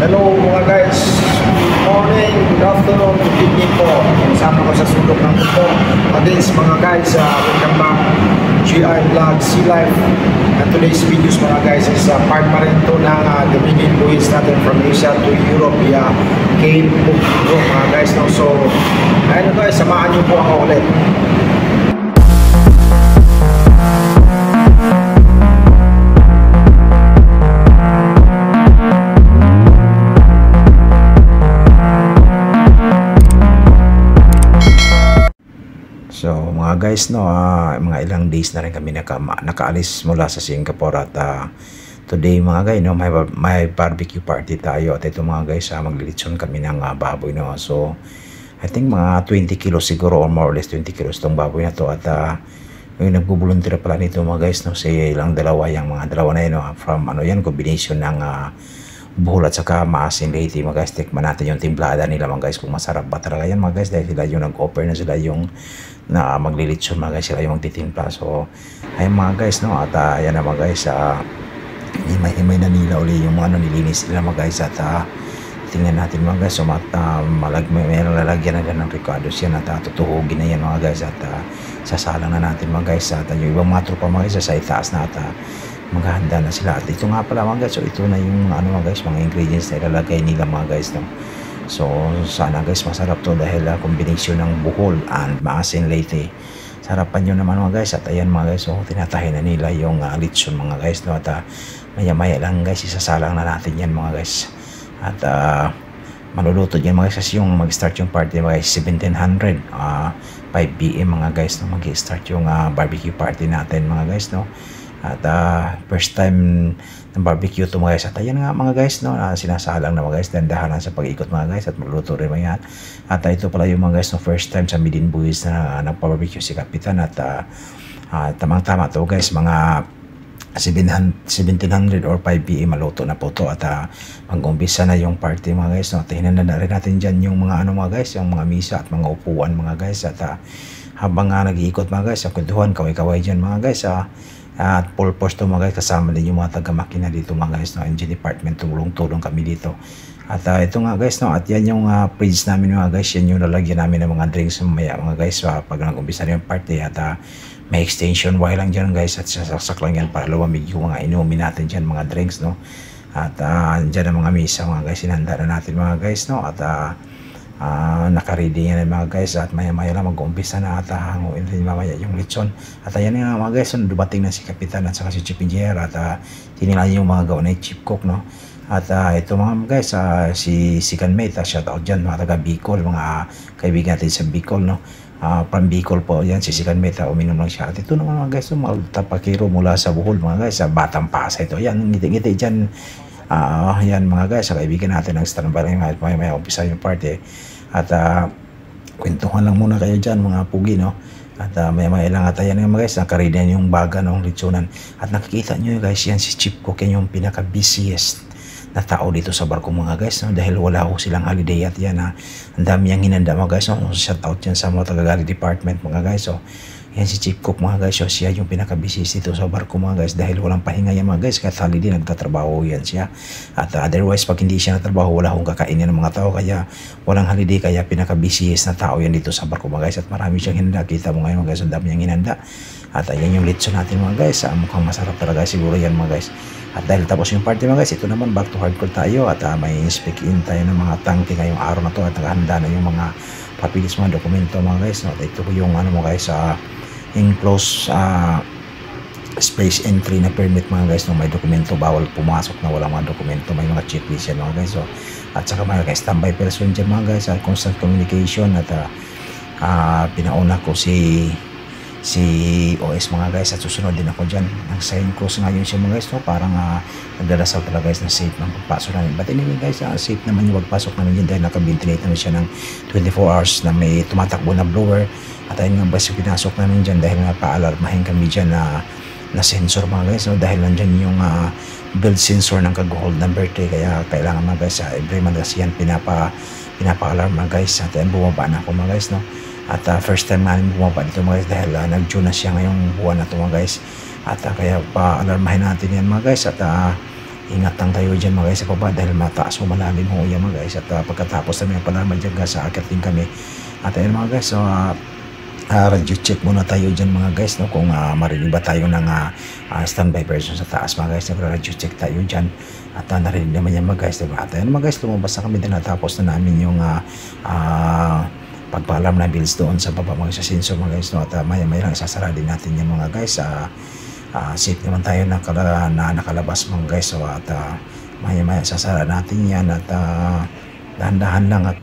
Hello mga guys, good morning, good afternoon, good evening po. Kasama ko sa sulok ng mundo. Again mga guys, welcome back GI Vlog Sea Life. And today's videos mga guys is part pa rin ito ng Dominion Buoys natin from Asia to Europe via Cape Bukidnon mga guys. No? So, ayun guys, samahan niyo po ako ulit. So mga guys, no, mga ilang days na rin kami nakaalis mula sa Singapore at today mga guys, no, may barbecue party tayo at ito mga guys, maglilitson kami ng baboy, no. So I think mga 20 kilos siguro or more or less 20 kilos itong baboy na to at yung nagbubuluntir pala nito mga guys, no, si ilang dalawa mga dalawa na yun, no, from ano yan, combination ng buhol at saka maasin lady mga guys. Tikman natin yung timplada nila mga guys kung masarap ba talaga yan mga guys, dahil sila yung nag-offer na sila yung na maglilitsyon mga guys, sila yung magtitimpla. So ayun mga guys, no, at ayan na mga guys, himay na nila uli yung ano nilinis nila mga guys at tingnan natin mga guys. So may lalagyan na ng ricados yan at tutuhugin na yan mga guys at sasalang na natin mga guys at yung ibang mga tropa mga guys sa itaas na at maghahanda na sila. At ito nga pala mga guys, so ito na yung ano mga guys, mga ingredients na ilalagay nila mga guys, no. So sana guys masarap to dahil kombinasyon ng buhol and maasin leyte. Sarapan nyo naman mga guys. At ayan mga guys, so tinatahi na nila yung lechon mga guys, no. At maya maya lang guys, isasalang na natin yan mga guys. At maluluto yan mga guys kasi yung mag-start yung party mga guys 1700 5 PM mga guys, no, mag-start yung barbecue party natin mga guys, no. At first time ng barbecue to mga guys. At ayan nga mga guys, no, sinasalang na mga guys, dandahan sa pag-ikot mga guys at magluto rin mga yan. At ito pala yung mga guys, no, first time sa Dominion Buoys na nagpa-barbecue si Kapitan. At tamang-tama to guys, mga 1700 or 5 PM maluto na po to. At mag-umpisa na yung party mga guys, no. Tingnan na rin natin dyan yung mga ano mga guys, yung mga misa at mga upuan mga guys. At habang nag-iikot mga guys, sa kwentuhan, kaway-kaway dyan mga guys, at full force to mga guys, kasama din yung mga taga-makina dito mga guys, no, engine department, tulong-tulong kami dito. At ito nga guys, no, at yan yung fridge namin mga guys, yan yung lalagyan namin ng mga drinks mamaya mga guys, pag nag-umpisa na yung party. At may extension wire lang dyan guys at sasaksak lang yan para lumamig yung mga inumin natin dyan mga drinks, no. At dyan ang mga misa mga guys, sinanda na natin mga guys, no. At nakaready yan mga guys at maya maya lang mag-umpisa na at hanguin din mamaya yung lechon. At ayan nga mga guys, dumating na si Kapitan at saka si Chief Engineer at tinila yung mga gawa na Chief Cook, no. At ito mga guys, si Kanmate, shout out dyan mga taga Bicol, mga kaibigan natin sa Bicol, no. From Bicol po yan si Kanmate, uminom lang siya. At ito naman mga guys, magtapakiro mula sa Bohol mga guys, sa Batang Pasay ito. Yan, ngiti-ngiti dyan. Yan mga guys, sa kaibigan natin ang standby lang may umpisa yung party. At kwentuhan lang muna kayo dyan mga pugi, no. At may lang at yan mga guys, nakaredy yung baga ng lechonan. At nakikita nyo guys, yan si Chief Cook, yan yung pinaka busiest na tao dito sa barko mga guys, no, dahil wala ko silang holiday. At yan ang dami yung hinanda mga guys, no. Shout out yan sa mga taga-gali department mga guys. So yan si Chief Cook mga guys, so siya yung pinaka-busiest dito sa barko mga guys, dahil walang pahinga yan mga guys, kahit holiday nagtatrabaho yan siya. At otherwise pag hindi siya natrabaho, wala akong kakainin ng mga tao, kaya walang holiday, kaya pinaka-busiest na tao yan dito sa barko mga guys. At marami siyang hinanda, kita mo ngayon mga guys, ang dami niyang hinanda. At ayan yung lechon natin mga guys, mukhang masarap talaga siguro yan mga guys. At dahil tapos yung party mga guys, ito naman back to hardcore tayo. At may inspect-in tayo ng mga tangke ngayong araw na to at naghahanda na yung mga papilis, mga dokumento mga guys, no. At ito yung ano mga guys, enclosed space entry na permit mga guys, no. May dokumento, bawal pumasok na wala mga dokumento, may mga checklist yan mga guys. So, at saka mga guys, standby person dyan mga guys, constant communication. At pinauna ko si OS mga guys, at susunod din ako dyan. Nag-sign course ngayon siya mga guys, no. Parang nagdarasal talaga guys na safe ng pagpasok namin. But anyway guys, safe naman yung pagpasok namin dyan dahil naka-ventilate naman siya ng 24 hours na may tumatakbo na blower. At ayun nga guys, pinasok namin dyan dahil napa-alarmahin kami dyan na sensor mga guys, no? Dahil nandyan yung build sensor ng kag-hold number 3, kaya kailangan mga guys, every month kasi yan pinapa-alarm mga guys. At ayun, bumaba na ako mga guys, no. At first time namin bumaba dito mga guys dahil nag-June na siya ngayong buwan na ito mga guys. At kaya pa-alarmahin natin yan mga guys. At ingat lang tayo dyan mga guys sa baba dahil mataas o malalim ho yan mga guys. At pagkatapos namin ang palaman dyan sa akit din kami. At ayun mga guys, so radio check muna tayo dyan mga guys, no, kung marinig ba tayo ng standby version sa taas mga guys. Radio check tayo dyan at narinig naman yan mga guys, diba? At ayun mga guys, lumabas na kami din, natapos na namin yung pagpaalam na bills doon sa baba mga sa sensor mga guys, no? At maya lang isasara din natin yan mga guys. Safe naman tayo na nakalabas mga guys, so at maya isasara natin yan at dahan-dahan lang at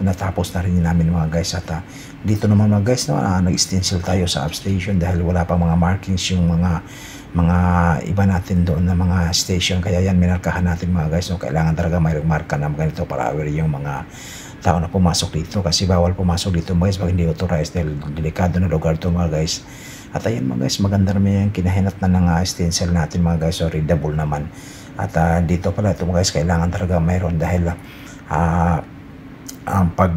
natapos na rin namin mga guys. At dito naman mga guys, no, nag-stencil tayo sa upstation dahil wala pa mga markings yung mga iba natin doon na mga station, kaya yan minarkahan natin mga guys, no. Kailangan talaga may marka na ganito para aware yung mga tao na pumasok dito, kasi bawal pumasok dito mga guys pag hindi authorized dahil delikado na lugar to mga guys. At ayun mga guys, maganda naman yung kinahinat na ng stencil natin mga guys, so readable naman. At dito pala ito mga guys, kailangan talaga mayroon dahil pag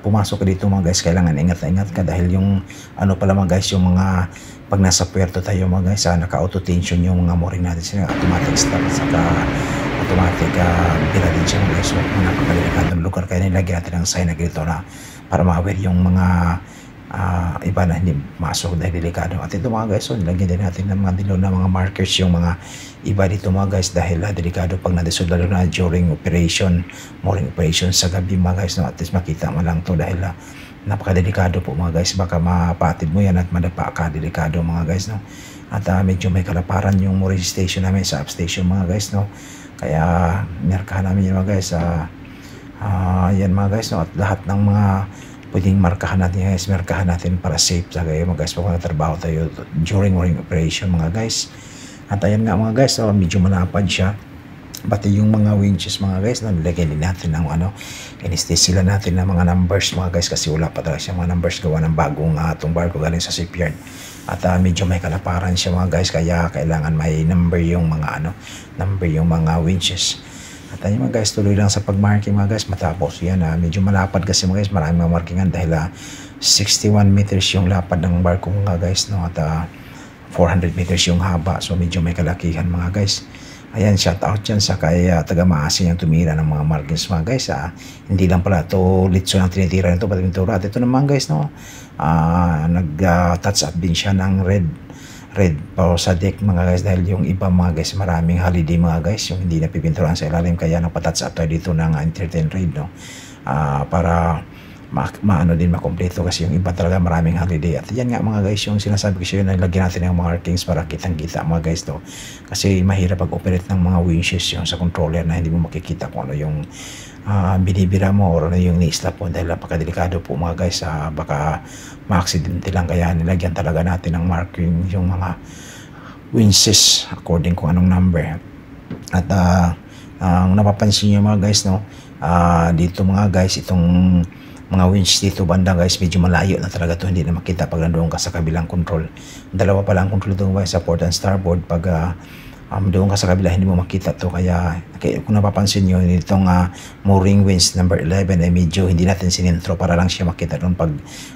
pumasok ka dito mga guys, kailangan ingat na ingat ka dahil yung ano pala mga guys, yung mga pag nasa puerto tayo mga guys, naka-auto tension yung mga mooring natin, sila automatic stop at saka automatic bila din siya mga guys. So napakadelikadong lugar, kaya nilagyan natin ang sign na ganito na para ma-aware yung mga iba na hindi masok dahil delikado. At ito mga guys, so nilagyan din natin ng mga dilaw na mga markers yung mga iba dito mga guys dahil delikado pag nadisod, lalo na during operation, mooring operation sa gabi mga guys, no? At least makita mo lang to dahil napakadelikado po mga guys, baka mapatid mo yan at madapa ka, delikado mga guys, no? At medyo may kalaparan yung mooring station namin sa upstation mga guys, no? Kaya markahan namin yun mga guys. Yan mga guys, no? At lahat ng mga pwedeng markahan natin guys, markahan natin para safe sa kayo mga guys pag trabaho tayo during mooring operation mga guys. At ayan nga mga guys, so medyo malapad siya, pati yung mga winches mga guys, nilagyan din natin ng inistis sila natin ng mga numbers mga guys, kasi wala pa talaga siya mga numbers, gawa ng bagong itong barko galing sa shipyard. At medyo may kalaparan siya mga guys, kaya kailangan may number yung mga number yung mga winches. At ayun mga guys, tuloy lang sa pagmarking mga guys. Matapos yan, medyo malapad kasi mga guys, maraming mga markingan dahil 61 meters yung lapad ng barko mga guys, no? At 400 meters yung haba, so medyo may kalakihan mga guys. Ayan, shout out yan sa kaya taga-Maasin yung tumira ng mga markings mga guys. Hindi lang pala ito litso ng tinitira nito, pati pintura. At ito naman guys, no, nag-touch up din siya ng red para sa deck mga guys, dahil yung iba mga guys maraming holiday mga guys yung hindi napipinturan sa ilalim, kaya nagpa-touch up tayo dito ng entertain red, no, para maano din makompleto, kasi yung iba talaga maraming holiday. At yan nga mga guys, yung sinasabi ko sa iyo, nalagyan natin ng markings para kitang kita mga guys, to, kasi mahirap pag-operate ng mga winches yung sa controller na hindi mo makikita kung ano yung binibira mo or ano yung ni-stop mo, dahil napakadelikado po mga guys, baka ma-accidente lang, kaya nilagyan talaga natin ng marking yung mga winches according kung anong number. At ang napapansin nyo mga guys, no, dito mga guys, itong mga winch dito banda guys, medyo malayo na talaga to, hindi na makita pag nandoon ka sa kabilang control. Dalawa pala ang control doon guys, sa port and starboard. Pag doon ka sa kabila, hindi mo makita to, kaya kung napapansin nyo, itong mooring winch number 11 ay medyo hindi natin sinintro para lang siya makita doon pag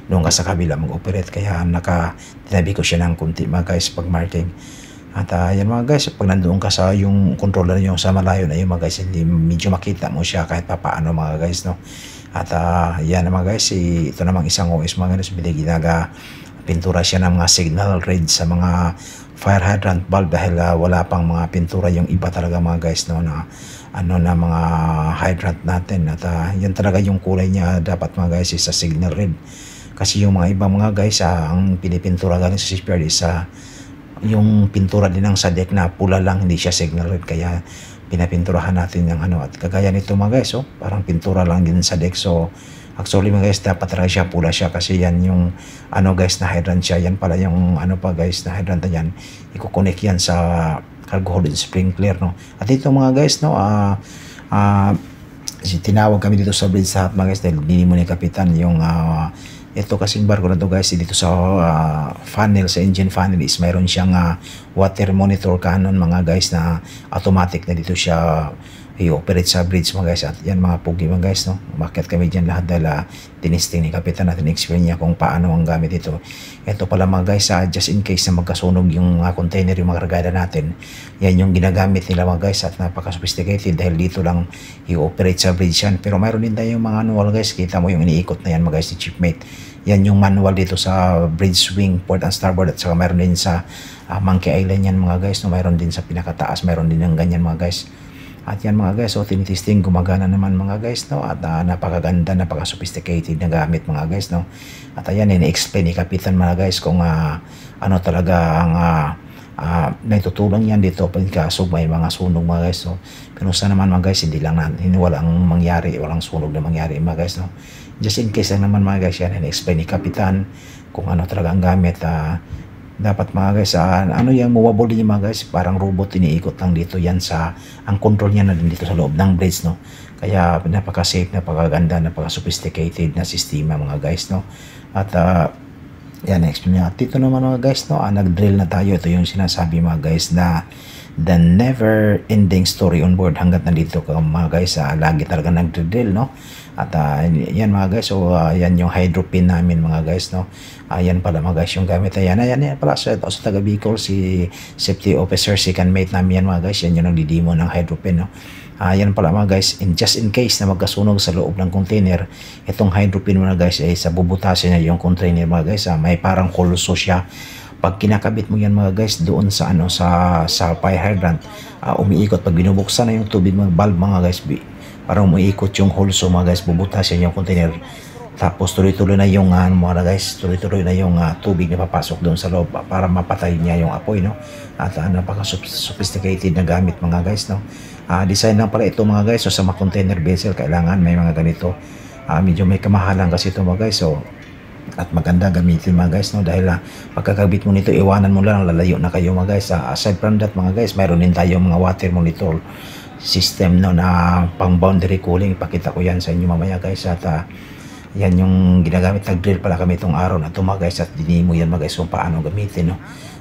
doon ka sa kabila mag-operate, kaya tinabi ko siya ng kunti mga guys pag marking. At yan mga guys, pag nandoon ka sa yung controller yung sa malayo na yun mga guys, hindi medyo makita mo siya kahit papaano mga guys, no. At yan mga guys, ito namang isang OS mga guys, pintura siya ng mga signal red sa mga fire hydrant bulb dahil wala pang mga pintura yung iba talaga mga guys, no, na mga hydrant natin. At yan talaga yung kulay niya dapat mga guys, is sa signal red, kasi yung mga iba mga guys, ang pinipintura galing sa shipyard is yung pintura din ng sa deck na pula lang, hindi siya signal red, kaya pinapinturahan natin yung at kagaya nito mga guys, parang pintura lang din sa deck. So actually mga guys, dapat talaga siya pula siya, kasi yan yung guys na hydrant siya. Yan pala yung pa guys na hydrant na yan, ikukonek yan sa cargo hold sprinkler, no. At ito mga guys, no, tinawag kami dito sa bridge sa mga guys dahil hindi mo ni kapitan yung ito kasing barko na to guys, dito sa funnel, sa engine funnel is mayroon siyang water monitor cannon mga guys na automatic na dito siya i-operate sa bridge mga guys. At yan mga pugi mga guys, no? Umakyat kami dyan lahat dahil tinisting ni Kapitan natin, explain niya kung paano ang gamit ito. Ito pala mga guys, just in case na magkasunog yung container, yung mga kargada natin, yan yung ginagamit nila mga guys at napaka-sophisticated dahil dito lang i-operate sa bridge yan. Pero mayroon din tayong mga manual guys, kita mo yung iniikot na yan mga guys ni Chiefmate. Yan yung manual dito sa bridge wing, port and starboard, at saka mayroon din sa Monkey Island yan mga guys, no? Mayroon din sa pinakataas, mayroon din ng ganyan mga guys. At yan mga guys, so tinitesting, gumagana naman mga guys, no? At napakaganda, napaka-sophisticated na gamit mga guys, no? At ayan, ini-explain ni Kapitan mga guys kung ano talaga ang naitutulong yan dito pagkasog may mga sunog mga guys, no? Pero sa naman mga guys, hindi lang walang mangyari, walang sunog na mangyari mga guys, no? Just in case lang naman mga guys, yan ini-explain ni Kapitan kung ano talaga ang gamit. Dapat mga guys, ano yung movable din mga guys, parang robot, iniikot lang dito yan sa, ang control niya na din dito sa loob ng bridge, no? Kaya napaka-safe, napakaganda, napaka-sophisticated na sistema mga guys, no? At yan, explain niya. At dito naman mga guys, no, nag-drill na tayo. Ito yung sinasabi mga guys na the never ending story on board. Hanggat nandito ka mga guys, lagi talaga nag-drill, no? At yan mga guys, so yan yung hydro pin namin mga guys, no? Yan pala mga guys yung gamit. Ayan pala sa taga Bicol, si safety officer, second mate namin yan mga guys. Yan yung nagdidemo ng hydro pin, no? Yan pala mga guys, just in case na magkasunog sa loob ng container, itong hydro pin mga guys ay sa bubutasin na yung container mga guys. May parang kulso siya. Pag kinakabit mo yan mga guys doon sa sa fire hydrant, umiikot. Pag binubuksan na yung tubig mga valve mga guys, parang umiikot yung hulso mga guys, bubutasin yung container. Tapos tuloy-tuloy na yung mga guys, tuloy-tuloy na yung tubig na papasok doon sa loob para mapatay niya yung apoy, no? At napaka-sophisticated na gamit mga guys, no? Design lang pala ito mga guys, so sa mga container vessel kailangan may mga ganito. Medyo may kamahalan kasi ito mga guys, so at maganda gamitin mga guys, no? Dahil pagkakabit mo nito, iwanan mo lang, lalayo na kayo mga guys. Aside from that mga guys, mayroon din tayo mga water monitor system, no, na pang boundary cooling. Ipakita ko yan sa inyo mamaya guys. At yan yung ginagamit, nag-drill pala kami itong araw na ito mga guys, at dinimo yan mga guys kung paano gamitin, no?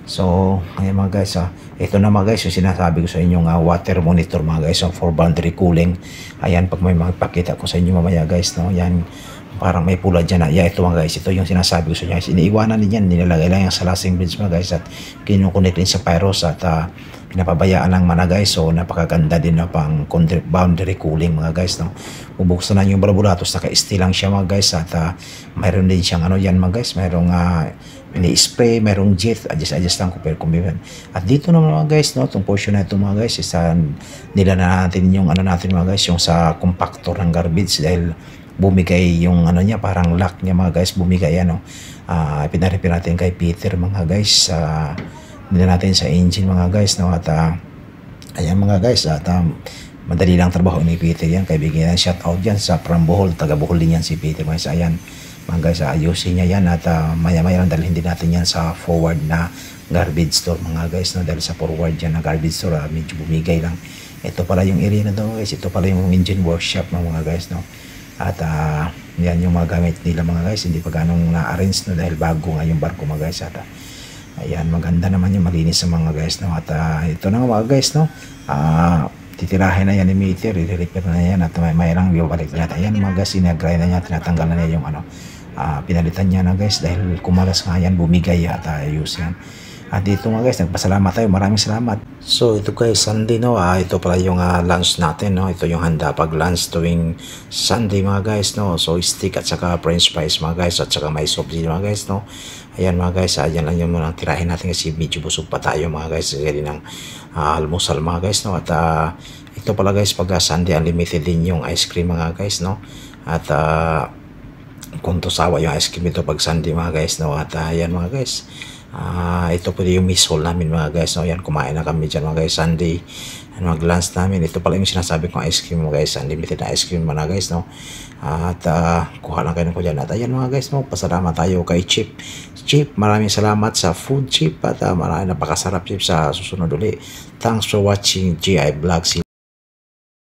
So ayan mga guys, ito na mga guys yung sinasabi ko sa inyong water monitor mga guys, for boundary cooling. Ayan, pag may magpakita ko sa inyo mamaya guys, no? Yan parang may pula dyan na. Ito mga guys, ito yung sinasabi ko sa inyo guys. Iniiwanan din yan, nilalagay lang yung sa lasting bridge mga guys, at kinukunik din sa pyros, at pinapabayaan lang mga guys. So napakaganda din na pang boundary cooling mga guys, no? Bubuksan na yung barbulatos, naka-stay lang siya mga guys. At mayroon din siyang yan mga guys, mayroong ini-spray, mayroong jet, adjust lang kung biban. At dito naman mga guys, no, itong portion na ito mga guys, nila na natin yung natin mga guys, yung sa compactor ng garbage, dahil bumigay yung niya, parang lock niya mga guys, bumigay yan, no? Pinarepair natin kay Peter mga guys, nila natin sa engine mga guys, no? At ayan mga guys, at madali lang trabaho ni Peter yan, kay bigyan yan shout out yan sa from Bohol, taga Bohol din yan si Peter mga guys. Ayan mga guys, ayusin niya yan, at maya-maya lang dalhin din natin yan sa forward na garbage store mga guys, no? Dahil sa forward yan na garbage store, medyo bumigay lang. Ito pala yung area na daw guys, ito pala yung engine workshop mga guys, no? At yan yung mga gamit nila mga guys, hindi pa ganong na-arrange, no? Dahil bago nga yung barko mga guys. At ayan, maganda naman yung malinis sa mga guys, no? At ito na mga guys, no? Titirahin na yan ni Meter, i-repair na yan, at may lang balik na natin. Ayan mga guys, sinagray na niya, tinatanggal na niya yung pinalitan niya na guys, dahil kumalas nga yan, bumigay, at ayos yan. At dito mga guys, nagpasalamat tayo, maraming salamat. So ito guys, Sunday, no? Ito pala yung lunch natin, no? Ito yung handa pag lunch tuwing Sunday mga guys, no? So steak at saka french fries mga guys, at saka may soft mga guys, no? Ayan mga guys, ayan lang yung mga tirahin natin kasi medyo busog pa tayo mga guys, kasi ng almusal mga guys, no? At ito pala guys, pag Sunday, unlimited din yung ice cream mga guys, no? At kung tusawa yung ice cream ito pag Sunday mga guys, no? At ayan mga guys, ito po yung miss hall namin mga guys, no? Yan, kumain na kami dyan mga guys Sunday, mag-lunch namin. Ito pala yung sinasabi kong ice cream mga guys, unlimited na ice cream mga guys, no? At kuha lang kayo ko dyan. At ayan mga guys, no? Pasalamat tayo kay Chip, maraming salamat sa food Chip, at maraming napakasarap Chip. Sa susunod ulit, thanks for watching GI Vlogs.